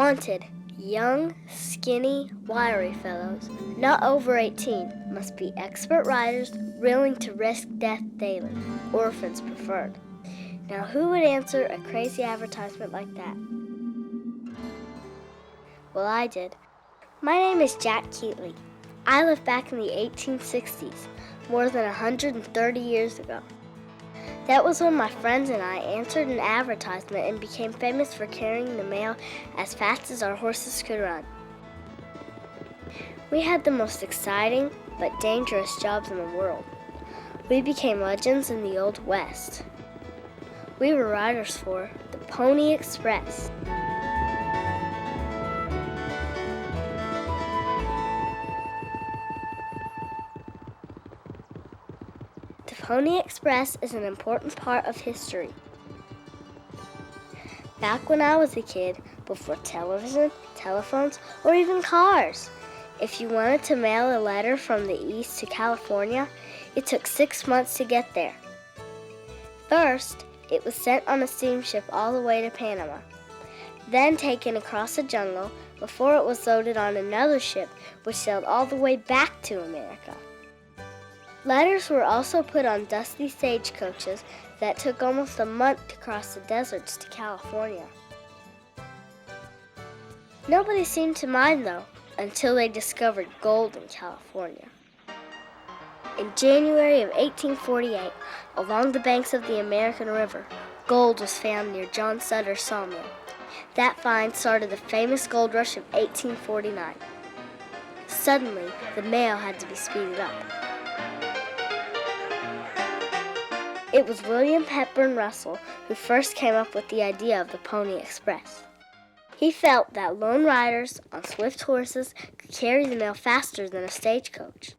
Wanted, young, skinny, wiry fellows, not over 18, must be expert riders, willing to risk death daily, orphans preferred. Now who would answer a crazy advertisement like that? Well, I did. My name is Jack Keetley. I lived back in the 1860s, more than 130 years ago. That was when my friends and I answered an advertisement and became famous for carrying the mail as fast as our horses could run. We had the most exciting but dangerous jobs in the world. We became legends in the Old West. We were riders for the Pony Express. The Pony Express is an important part of history. Back when I was a kid, before television, telephones, or even cars, if you wanted to mail a letter from the East to California, it took 6 months to get there. First, it was sent on a steamship all the way to Panama, then taken across the jungle before it was loaded on another ship which sailed all the way back to America. Letters were also put on dusty stagecoaches that took almost a month to cross the deserts to California. Nobody seemed to mind, though, until they discovered gold in California. In January of 1848, along the banks of the American River, gold was found near John Sutter's sawmill. That find started the famous gold rush of 1849. Suddenly, the mail had to be speeded up. It was William Hepburn Russell who first came up with the idea of the Pony Express. He felt that lone riders on swift horses could carry the mail faster than a stagecoach.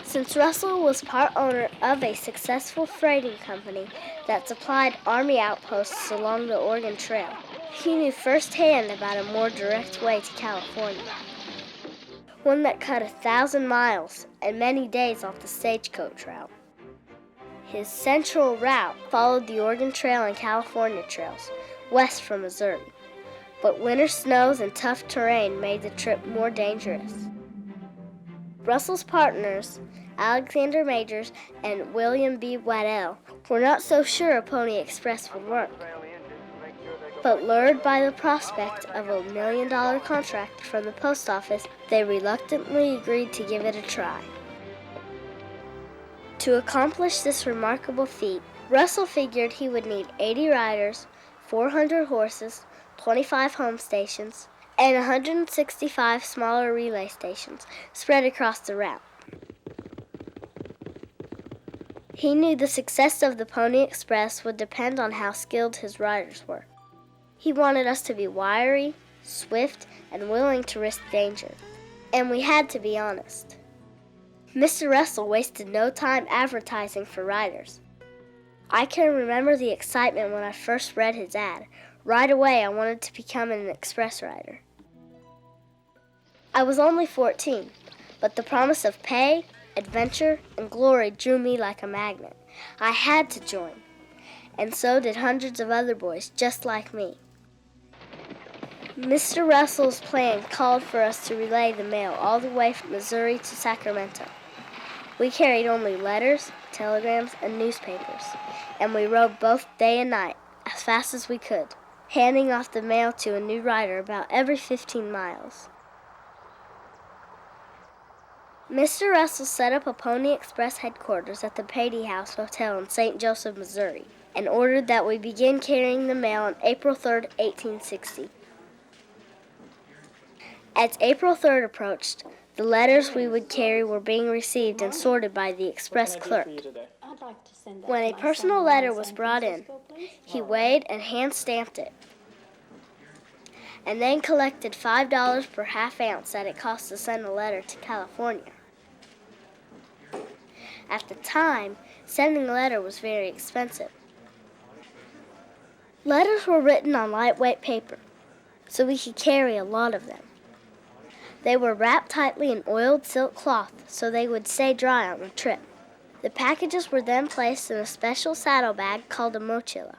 Since Russell was part owner of a successful freighting company that supplied Army outposts along the Oregon Trail, he knew firsthand about a more direct way to California, one that cut 1,000 miles and many days off the stagecoach route. His central route followed the Oregon Trail and California trails, west from Missouri. But winter snows and tough terrain made the trip more dangerous. Russell's partners, Alexander Majors and William B. Waddell, were not so sure a Pony Express would work. But lured by the prospect of a $1 million contract from the post office, they reluctantly agreed to give it a try. To accomplish this remarkable feat, Russell figured he would need 80 riders, 400 horses, 25 home stations, and 165 smaller relay stations spread across the route. He knew the success of the Pony Express would depend on how skilled his riders were. He wanted us to be wiry, swift, and willing to risk danger. And we had to be honest. Mr. Russell wasted no time advertising for riders. I can remember the excitement when I first read his ad. Right away, I wanted to become an express rider. I was only 14, but the promise of pay, adventure, and glory drew me like a magnet. I had to join, and so did hundreds of other boys just like me. Mr. Russell's plan called for us to relay the mail all the way from Missouri to Sacramento. We carried only letters, telegrams, and newspapers, and we rode both day and night as fast as we could, handing off the mail to a new rider about every 15 miles. Mr. Russell set up a Pony Express headquarters at the Patey House Hotel in St. Joseph, Missouri, and ordered that we begin carrying the mail on April 3, 1860. As April 3rd approached, the letters we would carry were being received and sorted by the express clerk. When a personal letter was brought in, he weighed and hand-stamped it, and then collected $5 per half ounce that it cost to send a letter to California. At the time, sending a letter was very expensive. Letters were written on lightweight paper, so we could carry a lot of them. They were wrapped tightly in oiled silk cloth so they would stay dry on the trip. The packages were then placed in a special saddlebag called a mochilla.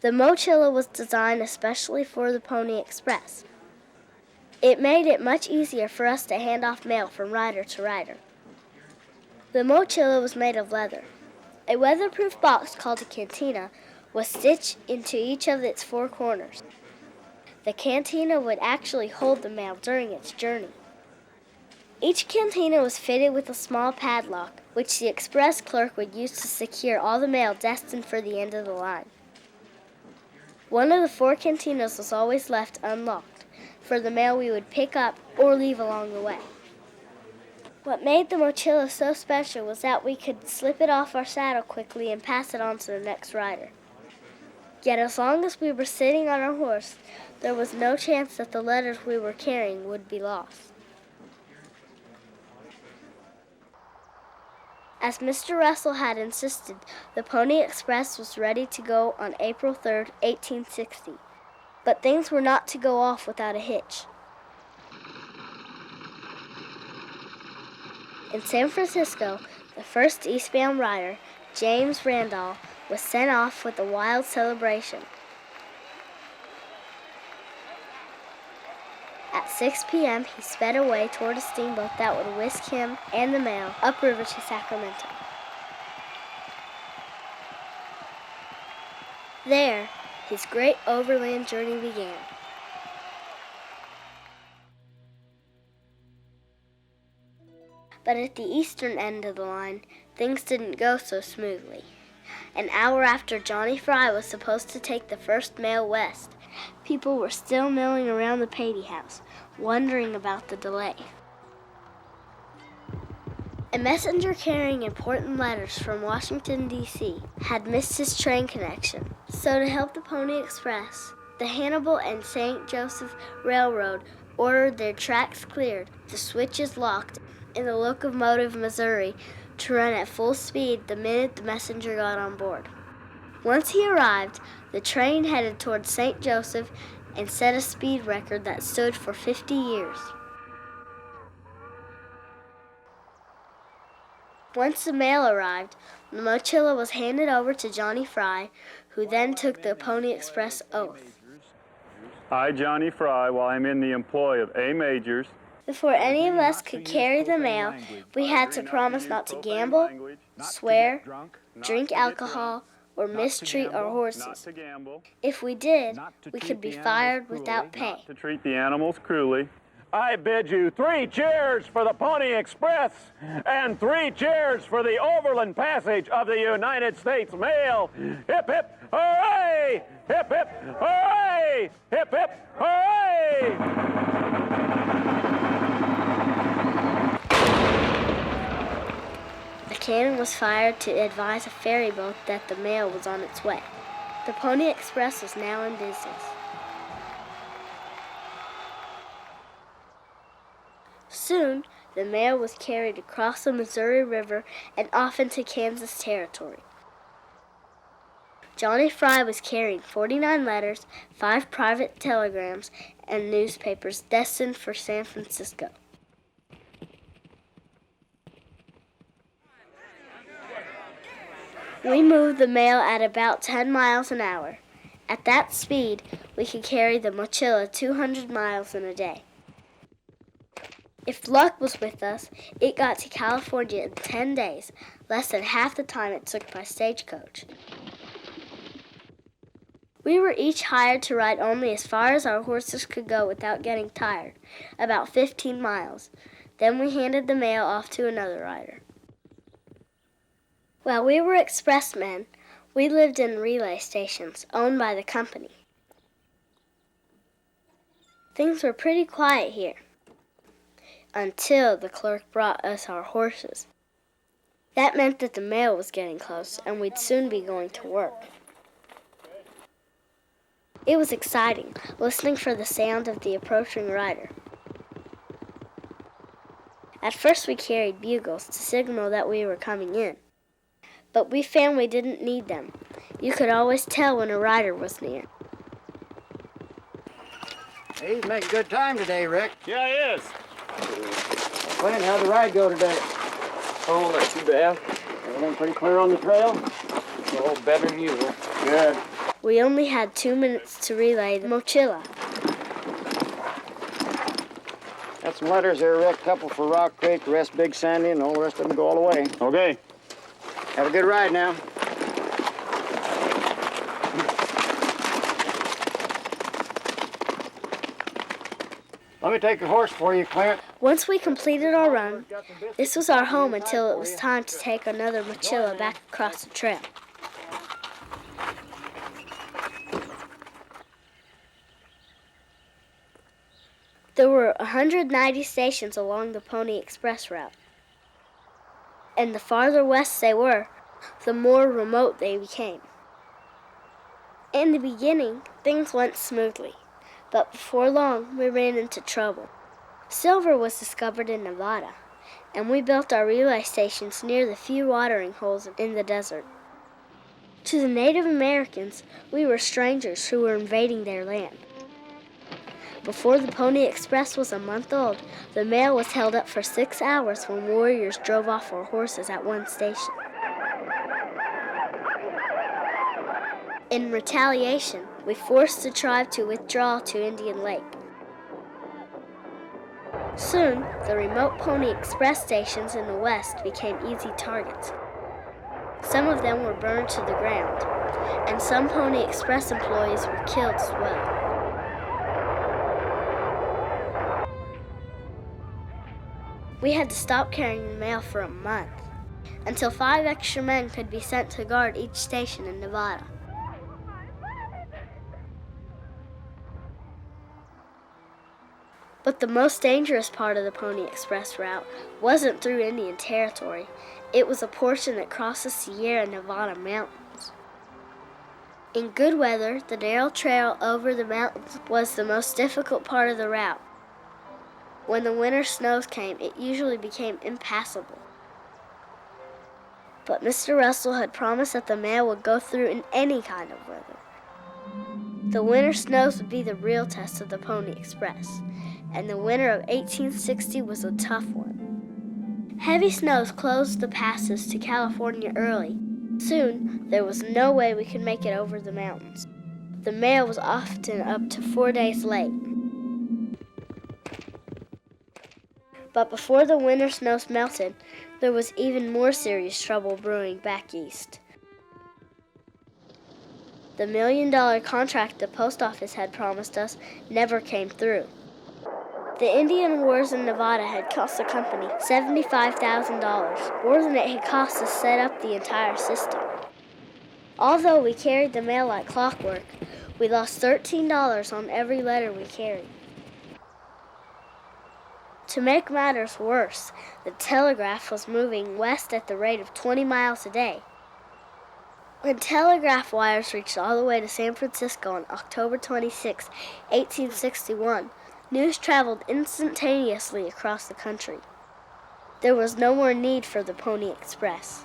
The mochilla was designed especially for the Pony Express. It made it much easier for us to hand off mail from rider to rider. The mochilla was made of leather. A weatherproof box called a cantina was stitched into each of its four corners. The cantina would actually hold the mail during its journey. Each cantina was fitted with a small padlock, which the express clerk would use to secure all the mail destined for the end of the line. One of the four cantinas was always left unlocked for the mail we would pick up or leave along the way. What made the mochilla so special was that we could slip it off our saddle quickly and pass it on to the next rider. Yet as long as we were sitting on our horse, there was no chance that the letters we were carrying would be lost. As Mr. Russell had insisted, the Pony Express was ready to go on April 3rd, 1860. But things were not to go off without a hitch. In San Francisco, the first eastbound rider, James Randall, was sent off with a wild celebration. At 6 p.m., he sped away toward a steamboat that would whisk him and the mail upriver to Sacramento. There, his great overland journey began. But at the eastern end of the line, things didn't go so smoothly. An hour after Johnny Fry was supposed to take the first mail west, people were still milling around the Patey house, wondering about the delay. A messenger carrying important letters from Washington, D.C. had missed his train connection. So to help the Pony Express, the Hannibal and St. Joseph Railroad ordered their tracks cleared, the switches locked, and the locomotive Missouri to run at full speed the minute the messenger got on board. Once he arrived, the train headed toward St. Joseph and set a speed record that stood for 50 years. Once the mail arrived, the mochilla was handed over to Johnny Fry, who then took the Pony Express oath. I, Johnny Fry, while I'm in the employ of A. Majors. Before any of us could carry the mail, we had to promise not to gamble, swear, drink alcohol, or mistreat our horses. If we did, we could be fired without pay. To treat the animals cruelly. I bid you 3 cheers for the Pony Express and 3 cheers for the overland passage of the United States Mail. Hip, hip, hooray! Hip, hip, hooray! Hip, hip, hooray! The cannon was fired to advise a ferry boat that the mail was on its way. The Pony Express was now in business. Soon, the mail was carried across the Missouri River and off into Kansas Territory. Johnny Fry was carrying 49 letters, 5 private telegrams, and newspapers destined for San Francisco. We moved the mail at about 10 miles an hour. At that speed, we could carry the mochilla 200 miles in a day. If luck was with us, it got to California in 10 days, less than half the time it took by stagecoach. We were each hired to ride only as far as our horses could go without getting tired, about 15 miles. Then we handed the mail off to another rider. While we were expressmen, we lived in relay stations owned by the company. Things were pretty quiet here, until the clerk brought us our horses. That meant that the mail was getting close and we'd soon be going to work. It was exciting, listening for the sound of the approaching rider. At first we carried bugles to signal that we were coming in, but we found we didn't need them. You could always tell when a rider was near. He's making good time today, Rick. Yeah, he is. Clint, how'd the ride go today? Oh, not too bad. Everything pretty clear on the trail? Oh, better than usual. Good. we only had 2 minutes to relay the mochilla. Got some letters there, Rick. Couple for Rock Creek, the rest Big Sandy, and all the rest of them go all the way. Okay. Have a good ride now. Let me take your horse for you, Clarence. Once we completed our run, this was our home until it was time to take another mochilla back across the trail. There were 190 stations along the Pony Express route. And the farther west they were, the more remote they became. In the beginning, things went smoothly, but before long, we ran into trouble. Silver was discovered in Nevada, and we built our relay stations near the few watering holes in the desert. To the Native Americans, we were strangers who were invading their land. Before the Pony Express was a month old, the mail was held up for 6 hours when warriors drove off our horses at one station. In retaliation, we forced the tribe to withdraw to Indian Lake. Soon, the remote Pony Express stations in the west became easy targets. Some of them were burned to the ground, and some Pony Express employees were killed as well. We had to stop carrying the mail for a month, until 5 extra men could be sent to guard each station in Nevada. But the most dangerous part of the Pony Express route wasn't through Indian Territory. It was a portion that crossed the Sierra Nevada mountains. In good weather, the narrow trail over the mountains was the most difficult part of the route. When the winter snows came, it usually became impassable. But Mr. Russell had promised that the mail would go through in any kind of weather. The winter snows would be the real test of the Pony Express, and the winter of 1860 was a tough one. Heavy snows closed the passes to California early. Soon, there was no way we could make it over the mountains. The mail was often up to 4 days late. But before the winter snows melted, there was even more serious trouble brewing back east. The $1 million contract the post office had promised us never came through. The Indian Wars in Nevada had cost the company $75,000, more than it had cost to set up the entire system. Although we carried the mail like clockwork, we lost $13 on every letter we carried. To make matters worse, the telegraph was moving west at the rate of 20 miles a day. When telegraph wires reached all the way to San Francisco on October 26, 1861, news traveled instantaneously across the country. There was no more need for the Pony Express.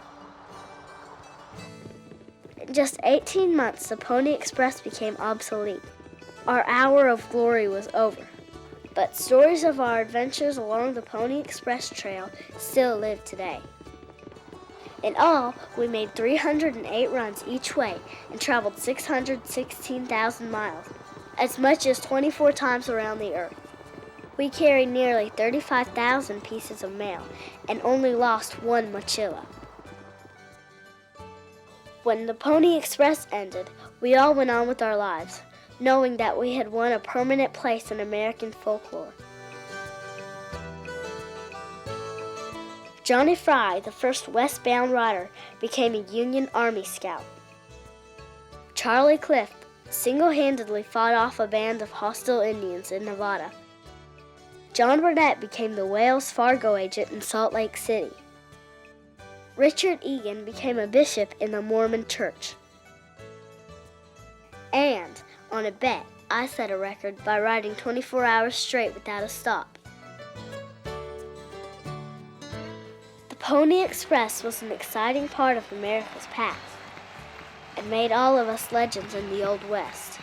In just 18 months, the Pony Express became obsolete. Our hour of glory was over. But stories of our adventures along the Pony Express Trail still live today. In all, we made 308 runs each way and traveled 616,000 miles, as much as 24 times around the earth. We carried nearly 35,000 pieces of mail and only lost 1 mochilla. When the Pony Express ended, we all went on with our lives, knowing that we had won a permanent place in American folklore. Johnny Fry, the first westbound rider, became a Union Army scout. Charlie Cliff single-handedly fought off a band of hostile Indians in Nevada. John Burnett became the Wales Fargo agent in Salt Lake City. Richard Egan became a bishop in the Mormon Church. And on a bet, I set a record by riding 24 hours straight without a stop. The Pony Express was an exciting part of America's past and made all of us legends in the Old West.